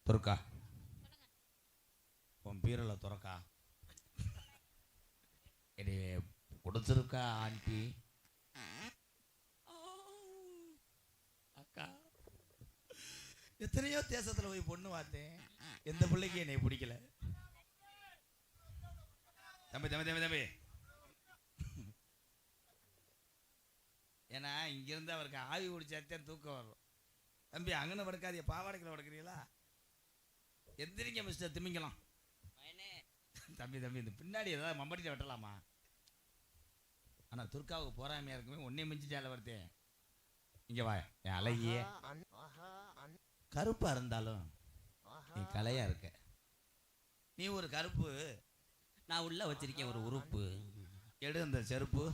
துறக்கா உன் பீரலை துறக்கா என்னை கொடுத்துருக்கா ஆண்டி. அக்கா எத்தனையோ தேசத்தில் போய் பொண்ணு பார்த்தேன், எந்த பிள்ளைக்கு என்னை பிடிக்கல. தம்பி தம்பி தம்பி தம்பி, ஏன்னா இங்கிருந்து அவருக்கு ஆவி குடிச்சாத்தான் தூக்கம் வரும். தம்பி அங்கன படுக்காதிய, பாவாடைக்கில் படுக்கிறீங்களா? எந்திரிங்க மிஸ்டர் திமிங்கலாம். தம்பி தம்பி இந்த பின்னாடி ஏதாவது மம்பட்டியில் வெட்டலாமா? ஆனால் துர்காவுக்கு போறாமையா இருக்குமே, ஒன்னே மிஞ்சி சேலை வருத்தேன். இங்க வா என் அழகிய, கருப்பா இருந்தாலும் நீ கலையா இருக்க. நீ ஒரு கருப்பு, நான் உள்ள வச்சிருக்கேன் ஒரு உறுப்பு. எடு அந்த செருப்பு.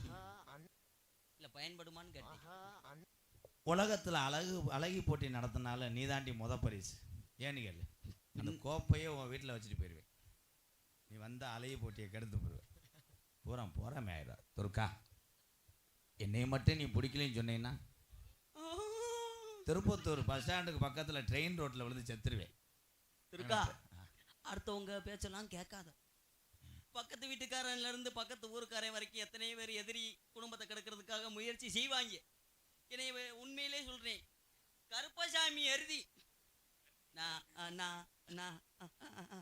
இல்ல பயன்படுமான்னு கேட்டேன். உலகத்துல அழகி போட்டி நடத்தினால நீ தாண்டி முத பரிசு. ஏன்னு கேளு, அந்த கோப்பையே உன் வீட்டில் வச்சுட்டு போயிடுவேன். நீ வந்த அழகி போட்டியை கெடுத்து போடுவேன். போறாமே ஆயிரா. துர்கா என்னை மட்டும் நீ பிடிக்கலன்னு சொன்னீங்கன்னா திருப்பத்தூர் பஸ் ஸ்டாண்டுக்கு பக்கத்தில் ட்ரெயின் ரோட்டில் விழுந்து செத்துருவேன். துர்கா அடுத்தவங்க பேச்செல்லாம் கேட்காத. பக்கத்து வீட்டுக்காரன்ல இருந்து பக்கத்து ஊருக்காரன் வரைக்கும் எத்தனை பேர் எதிரி குடும்பத்தை கெடுக்கிறதுக்காக முயற்சி செய்வாங்க. என்னை உண்மையிலே சொல்றேன், கருப்பசாமி எருதி.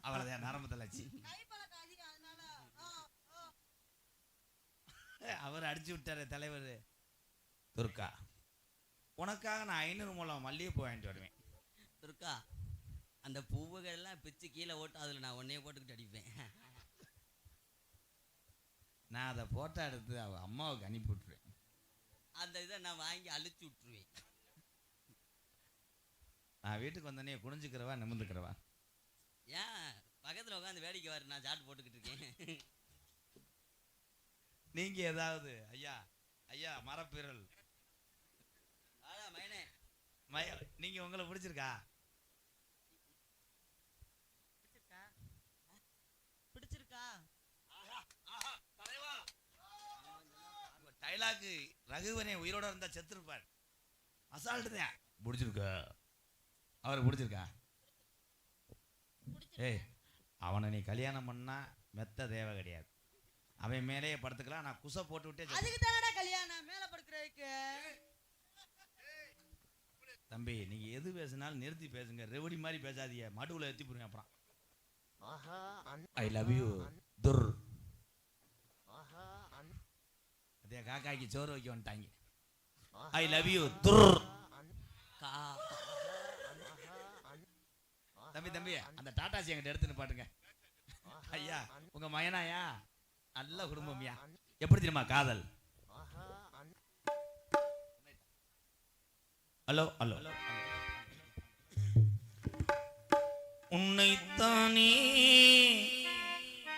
அவ்வளோதான் நரம்பு தளர்ச்சி. அவர் அடிச்சு விட்டாரு தலைவர். துர்கா உனக்காக நான் 500 மூலம் மல்லிகைப்பூ வாங்கிட்டு வருவேன். துர்கா அந்த பூவுகள் எல்லாம் பிச்சு கீழே ஓட்டு, அதில் நான் ஒன்னையே போட்டுக்கிட்டு அடிப்பேன். நான் அதை போட்டோ எடுத்து அவள் அம்மாவுக்கு அனுப்பி விட்டுருவேன். அந்த இதை நான் வாங்கி அழிச்சு விட்டுருவேன். நான் வீட்டுக்கு வந்தோடனே குனிஞ்சுக்கிறவா நிமிந்துக்கிறவா? ஏன் பக்கத்தில் உட்காந்து வேடிக்கை வாரு, நான் சாட்டு போட்டுக்கிட்டு இருக்கேன். நீங்க ஏதாவது ஐயா ஐயா மரப்பீரல் நீங்க உங்களை பிடிச்சிருக்கா? பிடிச்சிருக்கா? டைலாக்கு ரகுவனே உயிரோட இருந்தா செத்துருப்பார். அசால்ட்டு தான். பிடிச்சிருக்கா? அவருக்கு பிடிச்சிருக்கா? ஏய் அவனை நீ கல்யாணம் பண்ணா மெத்த தேவை கிடையாது. அவன் மேலேயே படுத்துக்கலாம். நான் குசை போட்டு விட்டே. அதுக்கு தானடா கல்யாணம், மேலே படுக்கிறதுக்கு. தம்பி நீங்க எது பேசினாலும் நிறுத்தி பேசுங்க, ரெவடி மாதிரி பேசாதீங்க, மடுவுல ஏற்றி போடுங்க. அப்புறம் ஐ லவ் யூ துர். அதே காக்காய்க்கு சோறு வைக்க வந்துட்டாங்க. ஐ லவ் யூ துர். தம்பி தம்பி அந்த டாடாசி என்கிட்ட எடுத்துன்னு பாட்டுங்க. ஐயா உங்க மயனாயா நல்ல குடும்பம்யா. எப்படி தெரியுமா காதல்? Hello hello. உன்னைத்தானே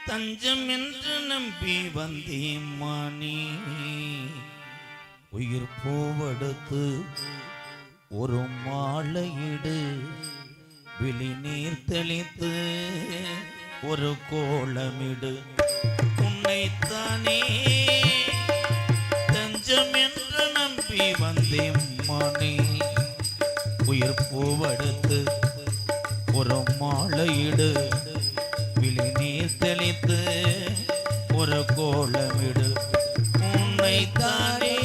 தஞ்சம் என்று நம்பி வந்தேன் மானே, உயிர் பூவெடுத்து ஒரு மாலையிடு, விழி நீர் தெளித்து ஒரு கோலமிடு. உன்னைத்தானே தஞ்சம் என்று நம்பி வந்தேன் மானே, உயிர் பூவெடுத்து ஒரு மாலையிடு, விழி நீர் தெளித்து ஒரு கோலமிடு. உன்னைத்தானே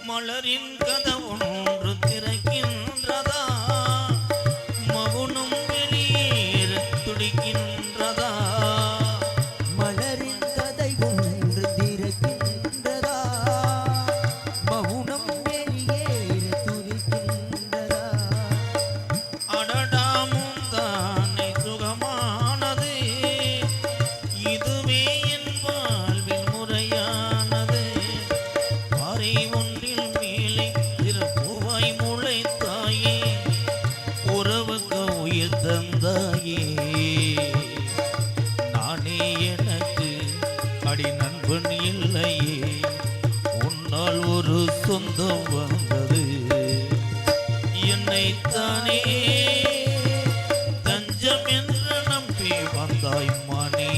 மலரின் கதவொன்று திறக்கின்றதா, மவுனம் வெளியேற துடிக்கின்றதா. மலரின் கதை ஒன்று திறக்கின்றதா, மவுனம் வெளியேற துடிக்கின்றதா. அடடாமும் தானே சுகமானது, இதுவே என் வாழ்வில் முறையானது. பாறை ஒன்றில் மேலே திருப்புவாய் முளைத்தாயே, உறவுக்கு உயிர் தந்தாயே. நானே எனக்கு அடி நண்பன் இல்லையே, உன்னால் ஒரு சொந்தம் வந்தது. என்னைத்தானே தஞ்சம் என்று நம்பி வந்தாய் மானே,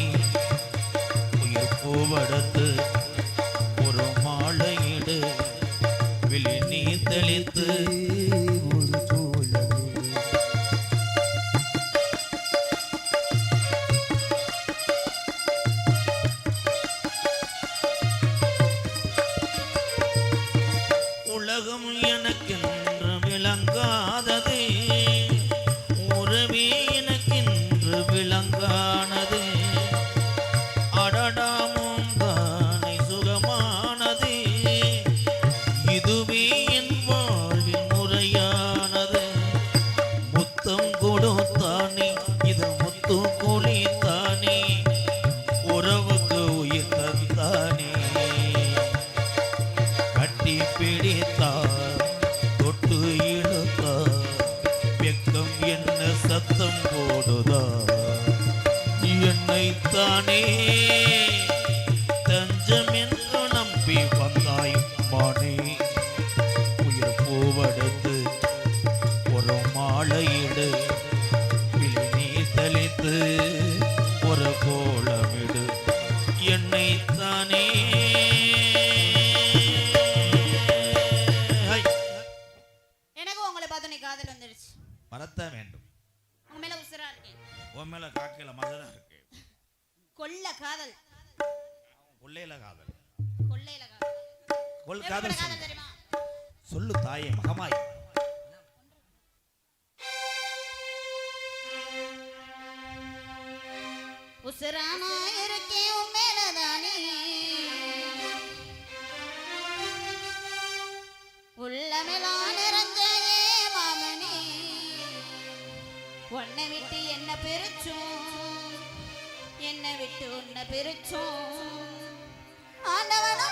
தஞ்சமென்று நம்பி வந்தாய் மானே உயிர் பூவெடுத்து ஒரு மாலையிடு விழி நீர் தெளித்து ஒரு கோலமிடு என்னை தானே எனக்கு உங்களை பார்த்து நீ காதல் வந்துடுச்சு. வரத்த வேண்டும். உங்க மேல உசுரா இருக்கேன். உன் மேல காக்கையில மதுரா இருக்கு. கொல்ல காதல். கொள்ளையில காதல். கொள்ளையில காதல். கொல் எப்படி காதல் காதல் தெரியுமா? சொல்லு தாயே மகமாய். உசுரானா இருக்கேன் உன் மேலதானே உள்ளமெல்லாம் நிறைஞ்ச மாமனே உன்னை விட்டு என்ன பிரிச்சோம் என்னை விட்டு உன்னை பிரிச்சோம் ஆண்டவனா